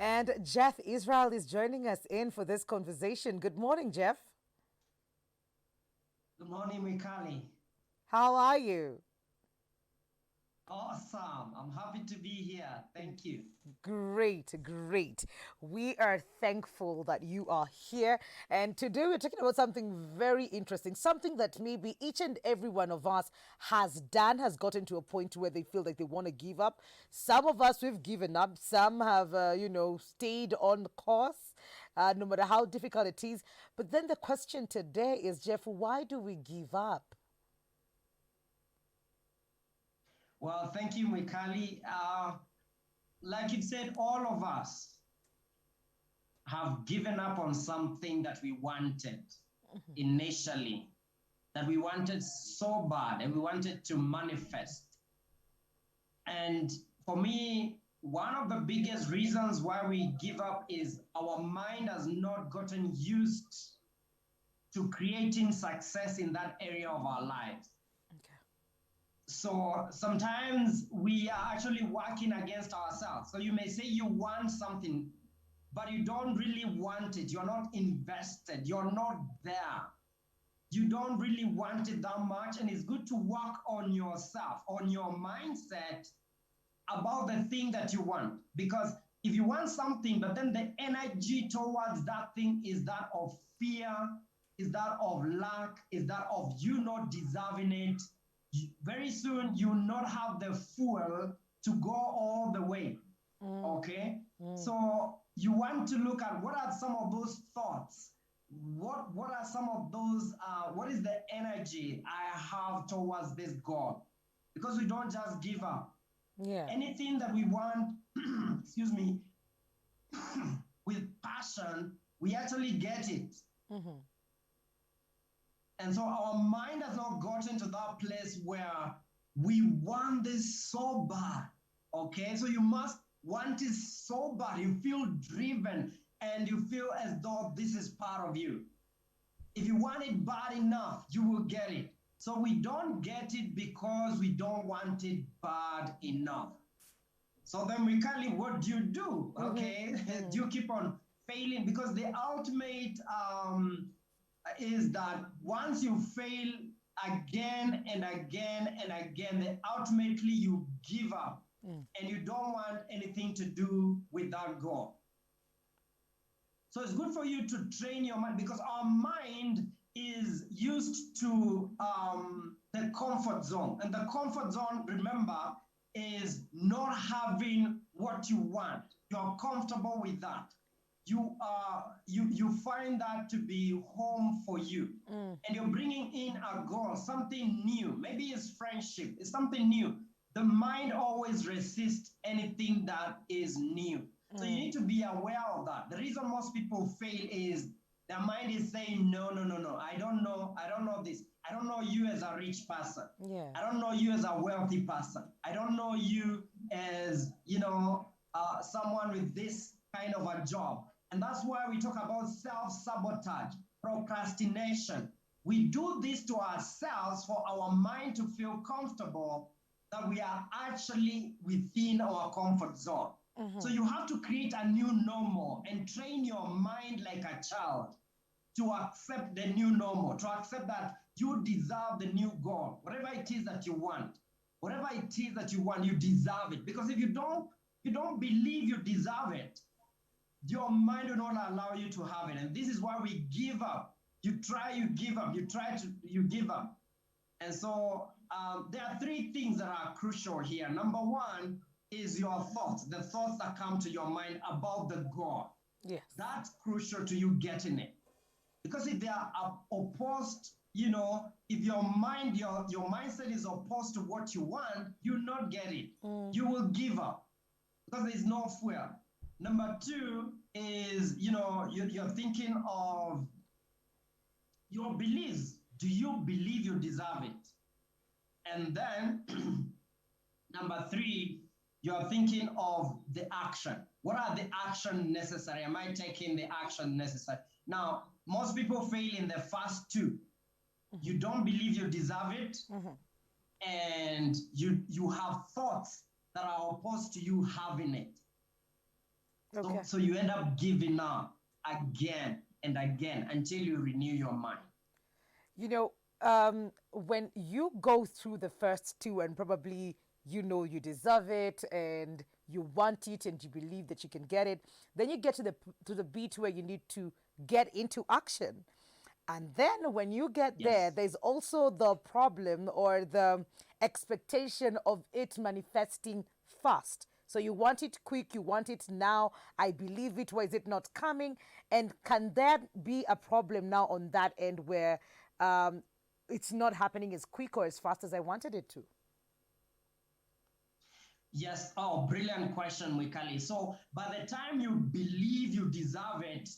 And Jeff Israel is joining us in for this conversation. Good morning, Jeff. Good morning, Mikali. How are you? Awesome. I'm happy to be here. Thank you. Great, great. We are thankful that you are here. And today we're talking about something very interesting, something that maybe each and every one of us has done, has gotten to a point where they feel like they want to give up. Some of us, we've given up. Some have, stayed on course, no matter how difficult it is. But then the question today is, Jeff, why do we give up? Well, thank you, Mikali. Like you said, all of us have given up on something that we wanted initially, that we wanted so bad and we wanted to manifest. And for me, one of the biggest reasons why we give up is our mind has not gotten used to creating success in that area of our lives. Okay. So sometimes we are actually working against ourselves. So you may say you want something, but you don't really want it. You're not invested. You're not there. You don't really want it that much. And it's good to work on yourself, on your mindset about the thing that you want. Because if you want something, but then the energy towards that thing is that of fear, is that of lack, is that of you not deserving it, very soon you will not have the fuel to go all the way. Okay? So you want to look at what are some of those thoughts? What are some of those what is the energy I have towards this goal? Because we don't just give up. Yeah. Anything that we want, excuse me, with passion, we actually get it. And so our mind has not gotten to that place where we want this so bad. Okay, so you must want it so bad. You feel driven and you feel as though this is part of you. If you want it bad enough, you will get it. So we don't get it because we don't want it bad enough. So then we call it, what do you do? Okay, do you keep on failing? Because the ultimate is that once you fail again and again and again, then ultimately you give up and you don't want anything to do with that goal. So it's good for you to train your mind because our mind is used to the comfort zone. And the comfort zone, remember, is not having what you want. You're comfortable with that. You find that to be home for you. And you're bringing in a goal, something new. Maybe it's friendship, it's something new. The mind always resists anything that is new. So you need to be aware of that. The reason most people fail is their mind is saying, no, no, no, no, I don't know. I don't know this. I don't know you as a rich person. Yeah. I don't know you as a wealthy person. I don't know you as, someone with this kind of a job. And that's why we talk about self-sabotage, procrastination. We do this to ourselves for our mind to feel comfortable that we are actually within our comfort zone. So you have to create a new normal and train your mind like a child to accept the new normal, to accept that you deserve the new goal, whatever it is that you want, whatever it is that you want, you deserve it. Because if you don't believe you deserve it, your mind will not allow you to have it. And this is why we give up. You try, you give up. You try to, you give up. And so there are three things that are crucial here. Number one is your thoughts, the thoughts that come to your mind about the goal. Yes. That's crucial to you getting it. Because if they are opposed, if your mind, your mindset is opposed to what you want, you'll not get it. You will give up because there's no fuel. Number two is, you're thinking of your beliefs. Do you believe you deserve it? And then number three, you're thinking of the action. What are the action necessary? Am I taking the action necessary? Now, most people fail in the first two. You don't believe you deserve it, and you have thoughts that are opposed to you having it. So, Okay. so you end up giving up again and again until you renew your mind. You know, when you go through the first two and probably you know you deserve it and you want it and you believe that you can get it, then you get to the beat where you need to get into action. And then when you get there, Yes. there's also the problem or the expectation of it manifesting fast. So you want it quick, you want it now. I believe it. Why is it not coming? And can there be a problem now on that end where um, it's not happening as quick or as fast as I wanted it to? Yes. Oh, brilliant question, Mikali. So by the time you believe you deserve it,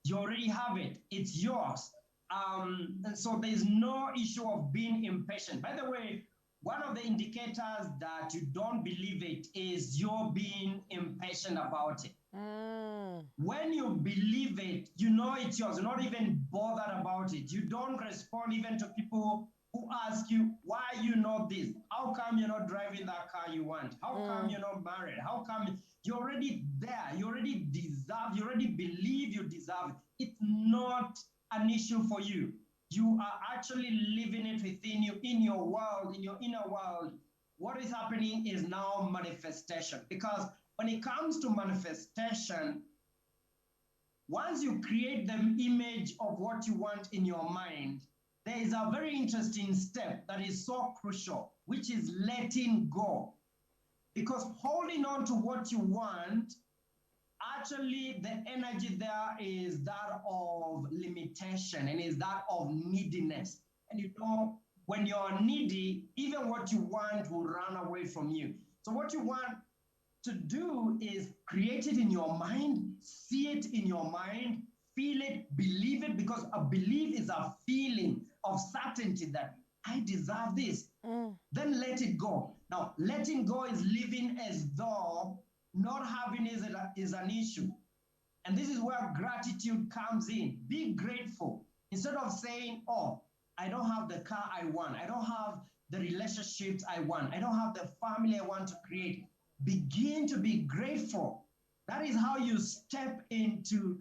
you already have it. It's yours. And so there's no issue of being impatient. By the way, one of the indicators that you don't believe it is you're being impatient about it. Mm, When you believe it, you know it's yours. You're not even bothered about it. You don't respond even to people who ask you, why you know this? How come you're not driving that car you want? How come mm, you're not married? How come you're already there? You already deserve, you already believe you deserve it. It's not an issue for you. You are actually living it within you, in your world, in your inner world. What is happening is now manifestation. Because when it comes to manifestation, once you create the image of what you want in your mind, there is a very interesting step that is so crucial, which is letting go. Because holding on to what you want, actually, the energy there is that of limitation and is that of neediness. And you know, when you're needy, even what you want will run away from you. So, what you want to do is create it in your mind, see it in your mind, feel it, believe it, because a belief is a feeling of certainty that I deserve this. mm. Then let it go. Now, letting go is living as though not having is an issue. And this is where gratitude comes in. Be grateful. Instead of saying, oh, I don't have the car I want, I don't have the relationships I want, I don't have the family I want to create, begin to be grateful. That is how you step into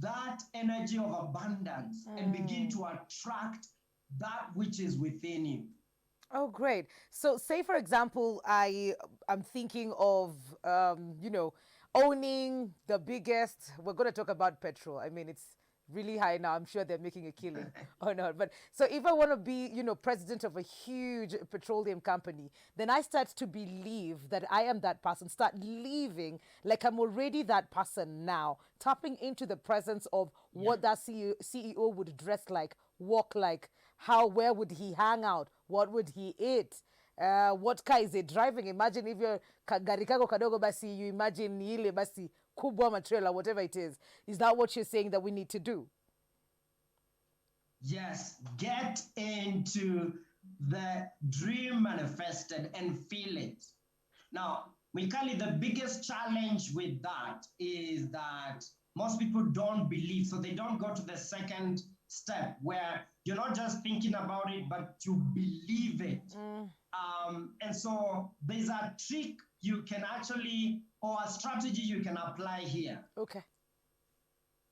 that energy of abundance and begin Mm. to attract that which is within you. Oh, great. So, say for example, am thinking of owning the biggest. We're going to talk about petrol. I mean, it's really high now. I'm sure they're making a killing or not. But so, if I want to be, president of a huge petroleum company, then I start to believe that I am that person. Start living like I'm already that person now. Tapping into the presence of Yeah. what that CEO would dress like, walk like, how, where would he hang out, what would he eat, what car is he driving. Imagine if you're gari kako kadogo, basi you imagine ni ile basi kubwa ama trailer, whatever it is that what you're saying that we need to do? Yes, get into the dream manifested and feel it. Now, Mikali, the biggest challenge with that is that most people don't believe, so they don't go to the second step where you're not just thinking about it, but you believe it. Mm, And so there's a trick you can actually, or a strategy you can apply here. okay.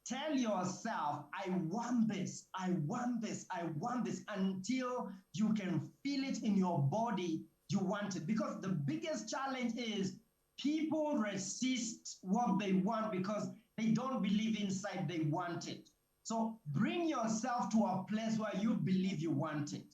Tell yourself, I want this, I want this, I want this, until you can feel it in your body, you want it. Because the biggest challenge is people resist what they want because they don't believe inside they want it. So bring yourself to a place where you believe you want it.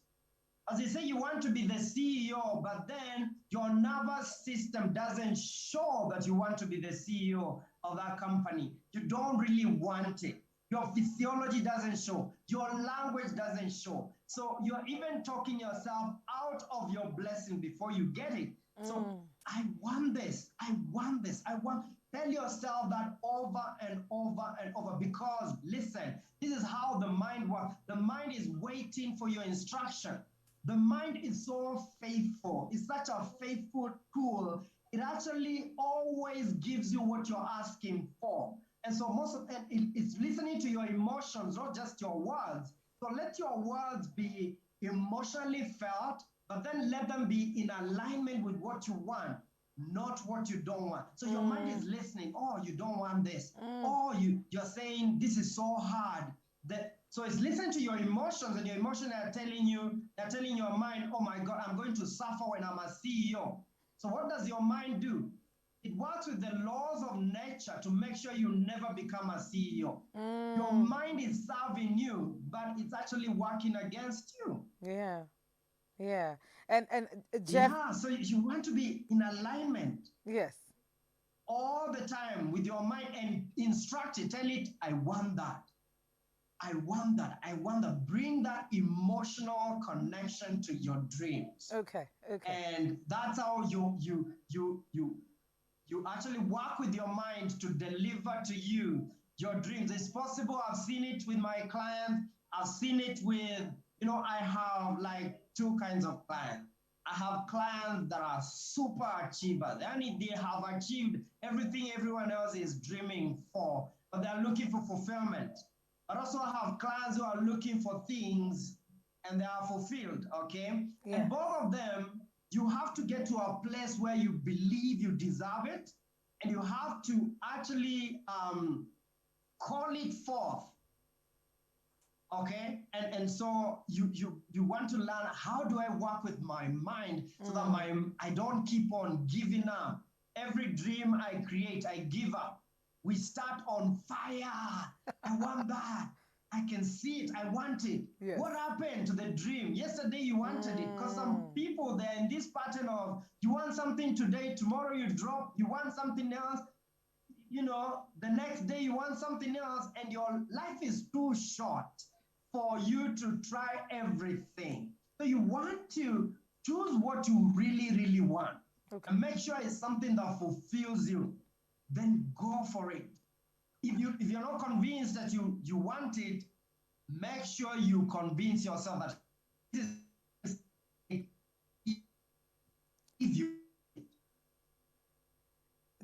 As they say, you want to be the CEO, but then your nervous system doesn't show that you want to be the CEO of that company. You don't really want it. Your physiology doesn't show. Your language doesn't show. So you're even talking yourself out of your blessing before you get it. So Mm, I want this. I want this. I want. Tell yourself that over and over and over because listen, this is how the mind works. The mind is waiting for your instruction. The mind is so faithful. It's such a faithful tool. It actually always gives you what you're asking for. And so most of it's listening to your emotions, not just your words. So let your words be emotionally felt, but then let them be in alignment with what you want. not what you don't want. So your mind is listening. Oh, you don't want this. Mm. Oh, you're saying this is so hard. That so it's listening to your emotions, and your emotions are telling you, they're telling your mind, oh my God, I'm going to suffer when I'm a CEO. So what does your mind do? It works with the laws of nature to make sure you never become a CEO. Your Mm. mind is serving you, but it's actually working against you. Yeah. Yeah. And Jeff, Yeah, so you want to be in alignment yes. all the time with your mind and instruct it, tell it, I want that. I want that. I want that. Bring that emotional connection to your dreams. Okay. Okay. And that's how you actually work with your mind to deliver to you your dreams. It's possible. I've seen it with my clients. I've seen it with, I have like two kinds of clients. I have clients that are super achievers. And they have achieved everything everyone else is dreaming for, but they're looking for fulfillment. But also I have clients who are looking for things and they are fulfilled, okay? Yeah. And both of them, you have to get to a place where you believe you deserve it, and you have to actually call it forth, okay? And so you want to learn, how do I work with my mind so that I don't keep on giving up. Every dream I create, I give up. We start on fire. I want that. I can see it. I want it. Yes. What happened to the dream? Yesterday you wanted it, because some people, they're in this pattern of, you want something today, tomorrow you drop, you want something else, the next day you want something else, and your life is too short for you to try everything. So you want to choose what you really, really want, Okay. and make sure it's something that fulfills you. Then go for it. If you're not convinced that you want it, make sure you convince yourself that this is if you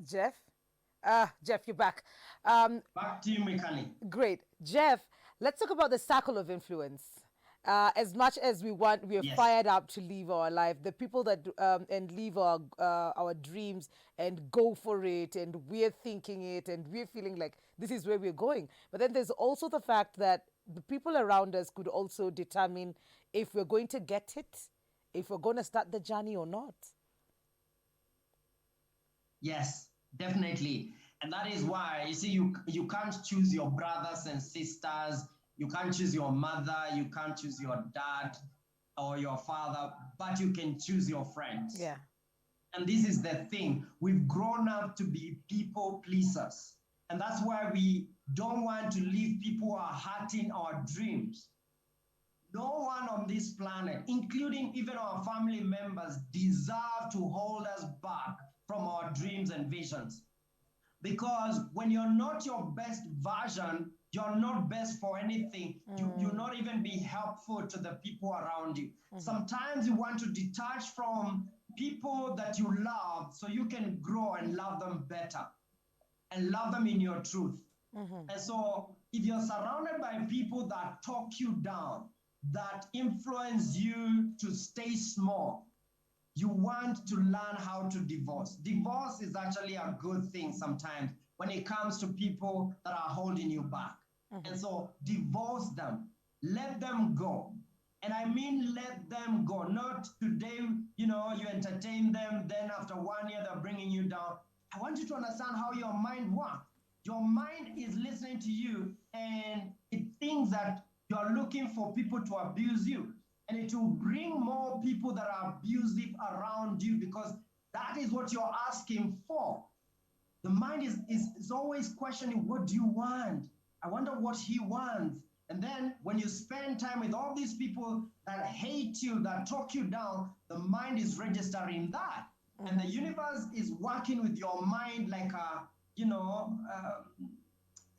Jeff? Jeff, you're back. back to you, Mikali. Great. Jeff, let's talk about the circle of influence. As much as we are Yes. fired up to live our life. The people that and live our dreams and go for it, and we're thinking it, and we're feeling like this is where we're going. But then there's also the fact that the people around us could also determine if we're going to get it, if we're going to start the journey or not. Yes, definitely. And that is why you see you can't choose your brothers and sisters, you can't choose your mother, you can't choose your dad or your father, but you can choose your friends. Yeah. And this is the thing. We've grown up to be people pleasers. And that's why we don't want to leave people who are hurting our dreams. No one on this planet, including even our family members, deserve to hold us back from our dreams and visions. Because when you're not your best version, you're not best for anything. You'll not even be helpful to the people around you. Sometimes you want to detach from people that you love so you can grow and love them better and love them in your truth. And so, if you're surrounded by people that talk you down, that influence you to stay small, you want to learn how to divorce. Divorce is actually a good thing sometimes when it comes to people that are holding you back. And so, divorce them, let them go. And I mean, let them go. Not today, you entertain them, then after 1 year, they're bringing you down. I want you to understand how your mind works. Your mind is listening to you, and it thinks that you're looking for people to abuse you. And it will bring more people that are abusive around you, because that is what you're asking for. The mind is always questioning, what do you want? I wonder what he wants. And then when you spend time with all these people that hate you, that talk you down, the mind is registering that. And the universe is working with your mind like a,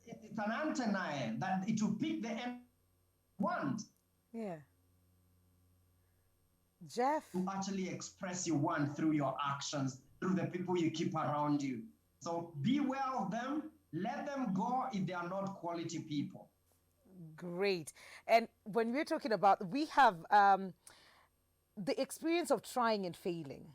it's an antenna that it will pick the end want Yeah. Jeff. to actually express your want through your actions, through the people you keep around you. So beware of them. Let them go if they are not quality people. Great. And when we're talking about, we have the experience of trying and failing.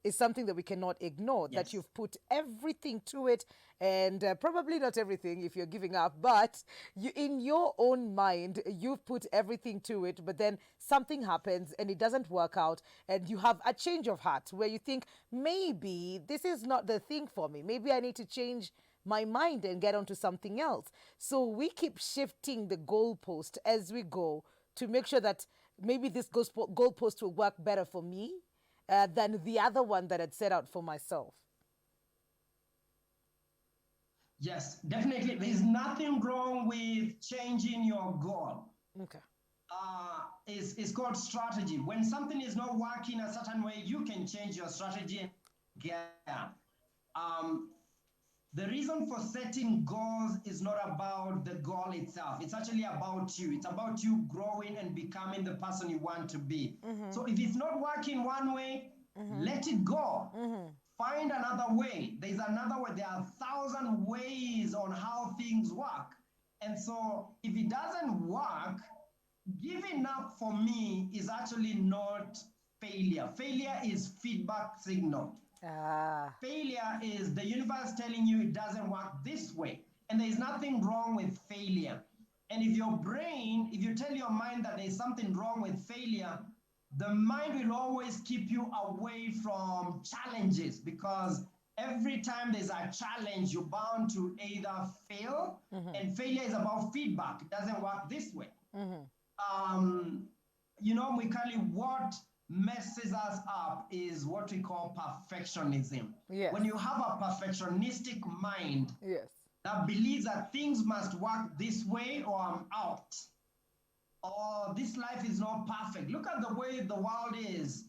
is something that we cannot ignore, that Yes. you've put everything to it, and probably not everything if you're giving up, but you, in your own mind, you've put everything to it, but then something happens and it doesn't work out, and you have a change of heart where you think, maybe this is not the thing for me. Maybe I need to change my mind and get onto something else. So we keep shifting the goalpost as we go to make sure that maybe this goalpost will work better for me than the other one that I'd set out for myself. Yes, definitely. There's nothing wrong with changing your goal. Okay. It's called strategy. When something is not working a certain way, you can change your strategy and get there. Um, the reason for setting goals is not about the goal itself. It's actually about you. It's about you growing and becoming the person you want to be. So if it's not working one way, let it go. Find another way. There's another way. There are 1,000 ways on how things work. And so if it doesn't work, giving up for me is actually not failure. Failure is feedback signal. Ah, Failure is the universe telling you it doesn't work this way. And there's nothing wrong with failure. And if your brain, if you tell your mind that there's something wrong with failure, the mind will always keep you away from challenges, because every time there's a challenge, you're bound to either fail, and failure is about feedback. It doesn't work this way. Mikali, what messes us up is what we call perfectionism. yes. When you have a perfectionistic mind Yes. that believes that things must work this way or I'm out, or this life is not perfect. Look at the way the world is,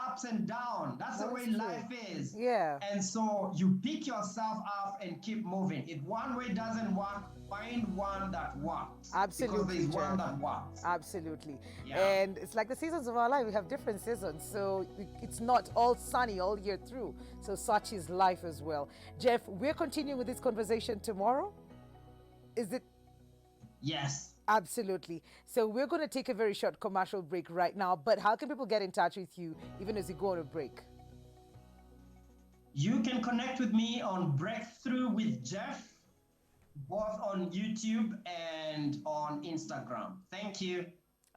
ups and downs. That's the way That's true. life is. Yeah. And so you pick yourself up and keep moving. If one way doesn't work, find one that works. Absolutely, Because there's one Jeff. that works. Absolutely. Yeah. And it's like the seasons of our life. We have different seasons. So it's not all sunny all year through. So such is life as well. Jeff, we're continuing with this conversation tomorrow. Is it? Yes. Absolutely. So we're going to take a very short commercial break right now. But how can people get in touch with you even as you go on a break? You can connect with me on Breakthrough with Jeff, both on YouTube and on Instagram. Thank you.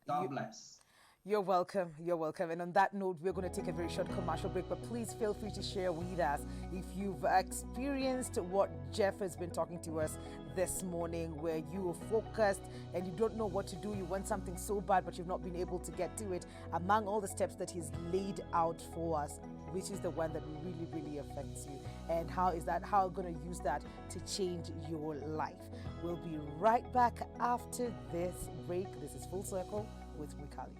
God bless. You're welcome. You're welcome. And on that note, we're going to take a very short commercial break, but please feel free to share with us if you've experienced what Jeff has been talking to us this morning, where you are focused and you don't know what to do. You want something so bad, but you've not been able to get to it. Among all the steps that he's laid out for us, which is the one that really, really affects you? And how are you going to use that to change your life? We'll be right back after this break. This is Full Circle with Mikali.